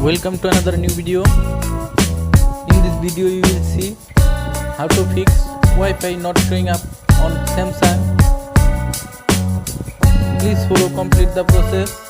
Welcome to another new video. In this video you will see how to fix Wi-Fi not showing up on Samsung. Please follow complete the process.